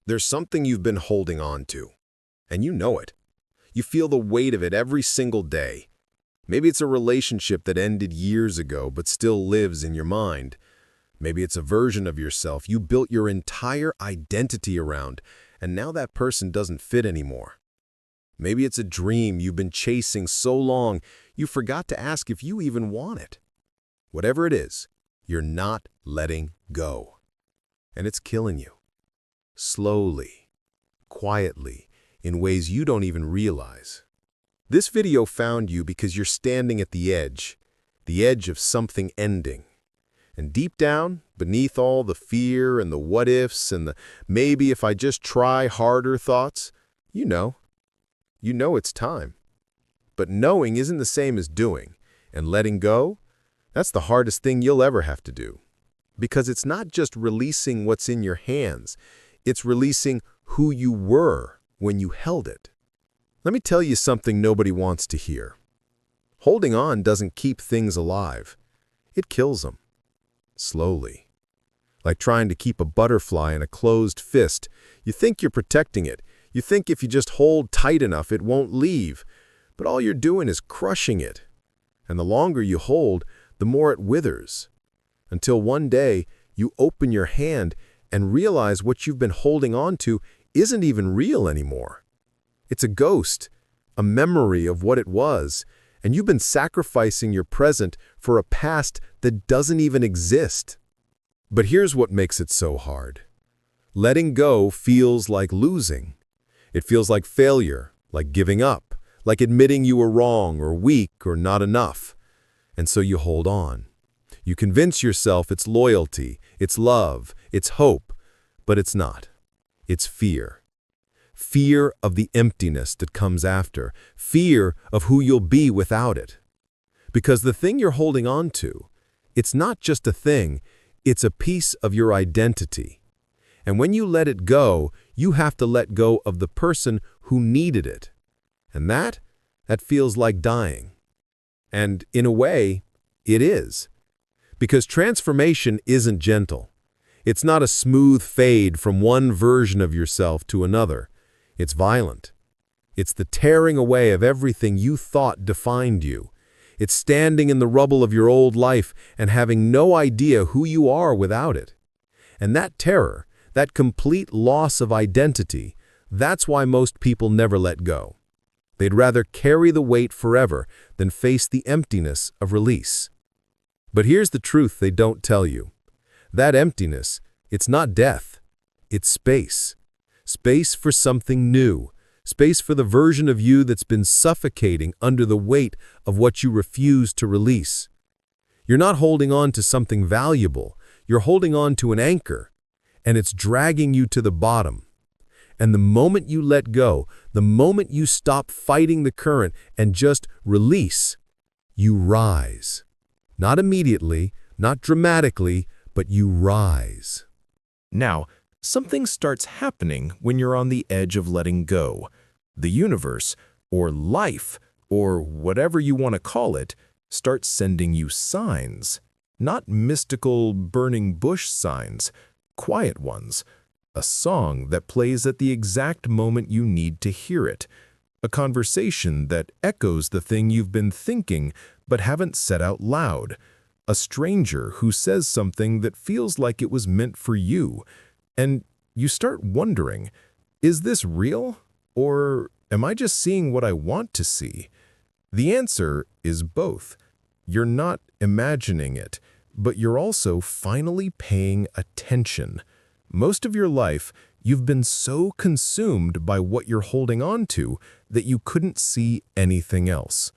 There's something you've been holding on to, and you know it. You feel the weight of it every single day. Maybe it's a relationship that ended years ago but still lives in your mind. Maybe it's a version of yourself you built your entire identity around, and now that person doesn't fit anymore. Maybe it's a dream you've been chasing so long you forgot to ask if you even want it. Whatever it is, you're not letting go. And it's killing you. Slowly, quietly, in ways you don't even realize. This video found you because you're standing at the edge of something ending. And deep down, beneath all the fear and the what-ifs and the maybe if I just try harder thoughts, you know it's time. But knowing isn't the same as doing, and letting go, that's the hardest thing you'll ever have to do. Because it's not just releasing what's in your hands, it's releasing who you were when you held it. Let me tell you something nobody wants to hear. Holding on doesn't keep things alive. It kills them. Slowly. Like trying to keep a butterfly in a closed fist. You think you're protecting it. You think if you just hold tight enough, it won't leave. But all you're doing is crushing it. And the longer you hold, the more it withers. Until one day, you open your hand and realize what you've been holding on to isn't even real anymore. It's a ghost, a memory of what it was, and you've been sacrificing your present for a past that doesn't even exist. But here's what makes it so hard. Letting go feels like losing. It feels like failure, like giving up, like admitting you were wrong or weak or not enough. And so you hold on. You convince yourself it's loyalty, it's love, it's hope, but it's not. It's fear. Fear of the emptiness that comes after. Fear of who you'll be without it. Because the thing you're holding on to, it's not just a thing, it's a piece of your identity. And when you let it go, you have to let go of the person who needed it. And that feels like dying. And in a way, it is. Because transformation isn't gentle. It's not a smooth fade from one version of yourself to another. It's violent. It's the tearing away of everything you thought defined you. It's standing in the rubble of your old life and having no idea who you are without it. And that terror, that complete loss of identity, that's why most people never let go. They'd rather carry the weight forever than face the emptiness of release. But here's the truth they don't tell you. That emptiness, it's not death. It's space. Space for something new. Space for the version of you that's been suffocating under the weight of what you refuse to release. You're not holding on to something valuable. You're holding on to an anchor, and it's dragging you to the bottom. And the moment you let go, the moment you stop fighting the current and just release, you rise. Not immediately, not dramatically, but you rise. Now, something starts happening when you're on the edge of letting go. The universe, or life, or whatever you want to call it, starts sending you signs. Not mystical, burning bush signs, quiet ones. A song that plays at the exact moment you need to hear it. A conversation that echoes the thing you've been thinking but haven't said out loud. A stranger who says something that feels like it was meant for you. And you start wondering, is this real? Or am I just seeing what I want to see? The answer is both. You're not imagining it, but you're also finally paying attention. Most of your life, you've been so consumed by what you're holding on to that you couldn't see anything else.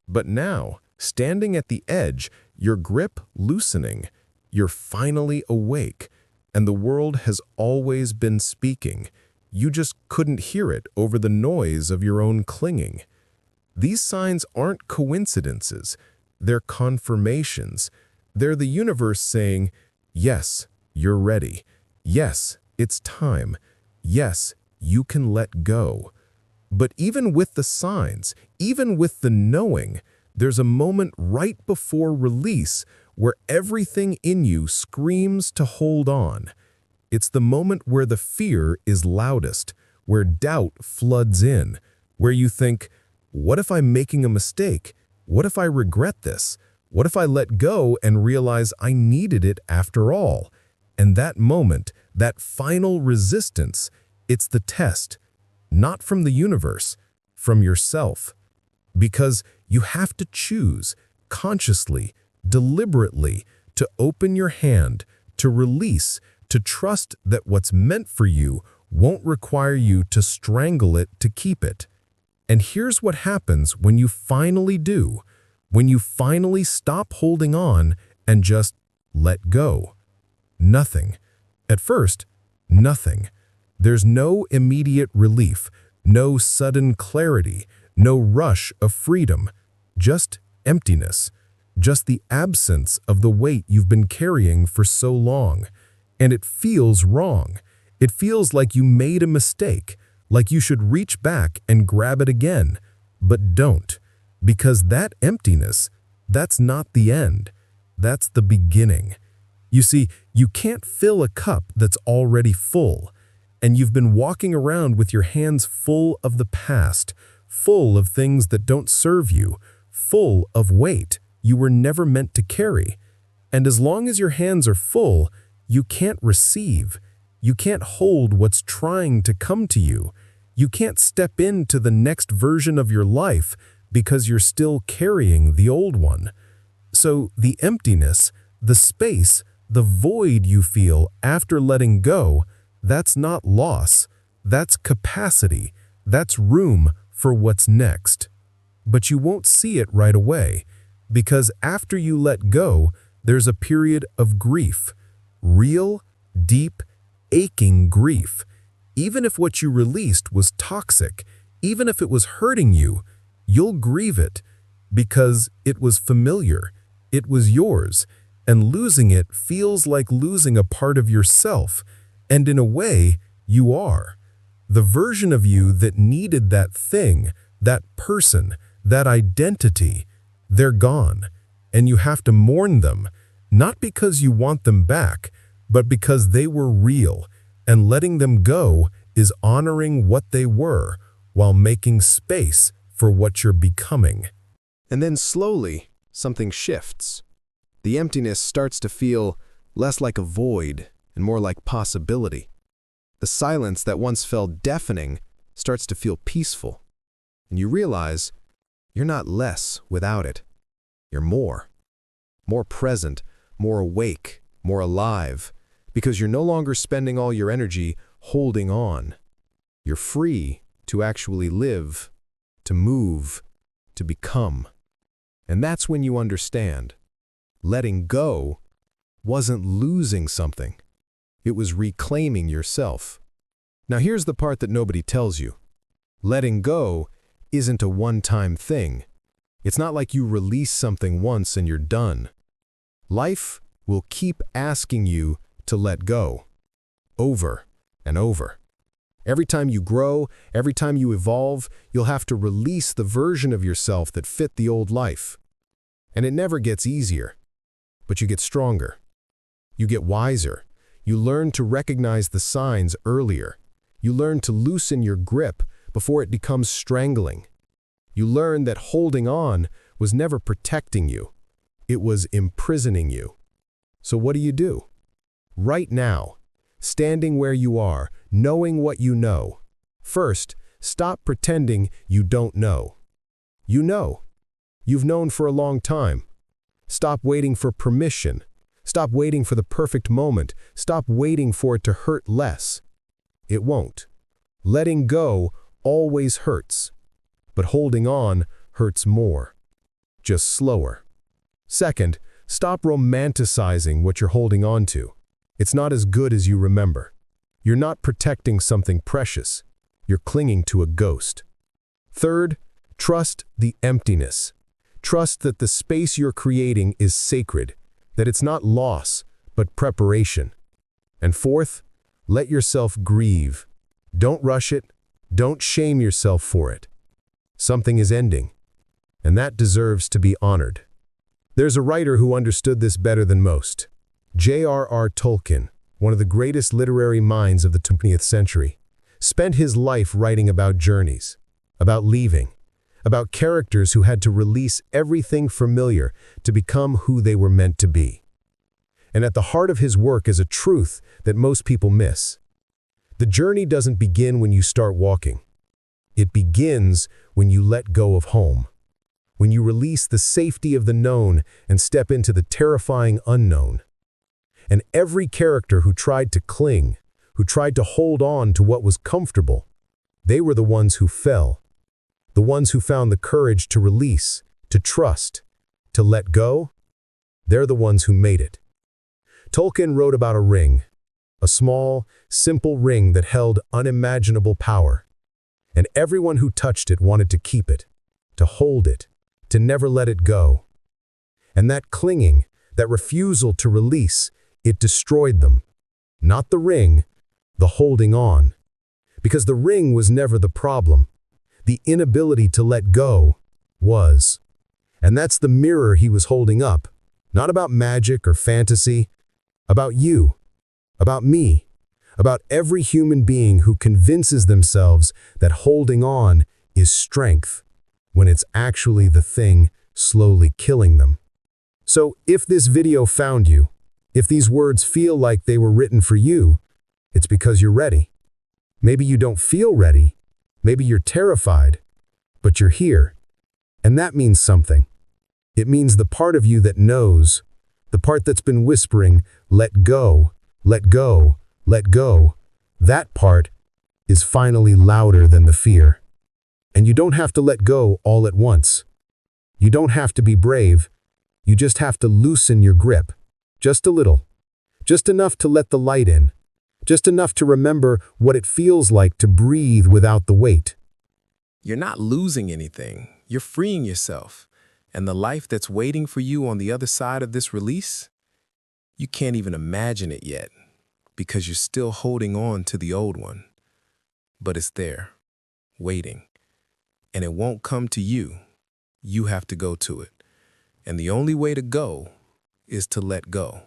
But now, standing at the edge, your grip loosening, you're finally awake, and the world has always been speaking. You just couldn't hear it over the noise of your own clinging. These signs aren't coincidences. They're confirmations. They're the universe saying, yes, you're ready. Yes, it's time. Yes, you can let go. But even with the signs, even with the knowing, there's a moment right before release where everything in you screams to hold on. It's the moment where the fear is loudest, where doubt floods in, where you think, what if I'm making a mistake? What if I regret this? What if I let go and realize I needed it after all? And that moment, that final resistance, it's the test, not from the universe, from yourself. Because you have to choose, consciously, deliberately, to open your hand, to release, to trust that what's meant for you won't require you to strangle it to keep it. And here's what happens when you finally do, when you finally stop holding on and just let go. Nothing. At first, nothing. There's no immediate relief, no sudden clarity, no rush of freedom, just emptiness, just the absence of the weight you've been carrying for so long. And it feels wrong. It feels like you made a mistake, like you should reach back and grab it again, but don't, because that emptiness, that's not the end. That's the beginning. You see, you can't fill a cup that's already full, and you've been walking around with your hands full of the past, full of things that don't serve you, full of weight you were never meant to carry. And as long as your hands are full, you can't receive. You can't hold what's trying to come to you. You can't step into the next version of your life because you're still carrying the old one. So the emptiness, the space, the void you feel after letting go, that's not loss. That's capacity. That's room for what's next. But you won't see it right away, because after you let go, there's a period of grief. Real, deep, aching grief. Even if what you released was toxic, even if it was hurting you, you'll grieve it because it was familiar, it was yours, and losing it feels like losing a part of yourself, and in a way, you are. The version of you that needed that thing, that person, that identity, they're gone, and you have to mourn them, not because you want them back, but because they were real, and letting them go is honoring what they were while making space for what you're becoming. And then slowly, something shifts. The emptiness starts to feel less like a void and more like possibility. The silence that once felt deafening starts to feel peaceful. And you realize you're not less without it. You're more. More present, more awake, more alive, because you're no longer spending all your energy holding on. You're free to actually live, to move, to become. And that's when you understand. Letting go wasn't losing something. It was reclaiming yourself. Now here's the part that nobody tells you. Letting go isn't a one-time thing. It's not like you release something once and you're done. Life will keep asking you to let go, over and over. Every time you grow, every time you evolve, you'll have to release the version of yourself that fit the old life. And it never gets easier, but you get stronger. You get wiser. You learn to recognize the signs earlier. You learn to loosen your grip before it becomes strangling. You learn that holding on was never protecting you. It was imprisoning you. So what do? Right now, standing where you are, knowing what you know. First, stop pretending you don't know. You know. You've known for a long time. Stop waiting for permission. Stop waiting for the perfect moment. Stop waiting for it to hurt less. It won't. Letting go always hurts, but holding on hurts more, just slower. Second, stop romanticizing what you're holding on to. It's not as good as you remember. You're not protecting something precious. You're clinging to a ghost. Third, trust the emptiness. Trust that the space you're creating is sacred, that it's not loss, but preparation. And fourth, let yourself grieve. Don't rush it. Don't shame yourself for it. Something is ending, and that deserves to be honored. There's a writer who understood this better than most. J.R.R. Tolkien. one of the greatest literary minds of the 20th century, spent his life writing about journeys, about leaving, about characters who had to release everything familiar to become who they were meant to be. And at the heart of his work is a truth that most people miss. The journey doesn't begin when you start walking. It begins when you let go of home, when you release the safety of the known and step into the terrifying unknown. And every character who tried to cling, who tried to hold on to what was comfortable, they were the ones who fell, the ones who found the courage to release, to trust, to let go. They're the ones who made it. Tolkien wrote about a ring, a small, simple ring that held unimaginable power. And everyone who touched it wanted to keep it, to hold it, to never let it go. And that clinging, that refusal to release, it destroyed them. Not the ring, the holding on. Because the ring was never the problem. The inability to let go was. And that's the mirror he was holding up. Not about magic or fantasy, about you, about me, about every human being who convinces themselves that holding on is strength, when it's actually the thing slowly killing them. So if this video found you, if these words feel like they were written for you, it's because you're ready. Maybe you don't feel ready, maybe you're terrified, but you're here. And that means something. It means the part of you that knows, the part that's been whispering, let go, let go, let go, that part is finally louder than the fear. And you don't have to let go all at once. You don't have to be brave. You just have to loosen your grip. Just a little. Just enough to let the light in. Just enough to remember what it feels like to breathe without the weight. You're not losing anything. You're freeing yourself. And the life that's waiting for you on the other side of this release, you can't even imagine it yet because you're still holding on to the old one. But it's there, waiting. And it won't come to you. You have to go to it. And the only way to go is to let go.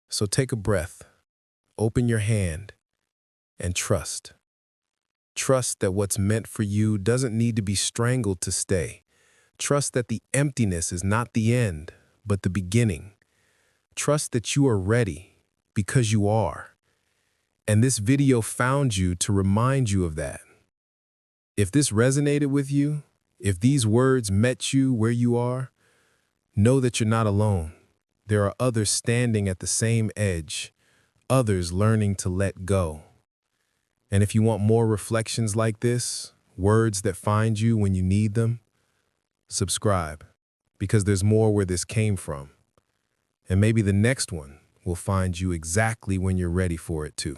So take a breath, open your hand, and trust. Trust that what's meant for you doesn't need to be strangled to stay. Trust that the emptiness is not the end, but the beginning. Trust that you are ready because you are. And this video found you to remind you of that. If this resonated with you, if these words met you where you are, know that you're not alone. There are others standing at the same edge, others learning to let go. And if you want more reflections like this, words that find you when you need them, subscribe, because there's more where this came from. And maybe the next one will find you exactly when you're ready for it too.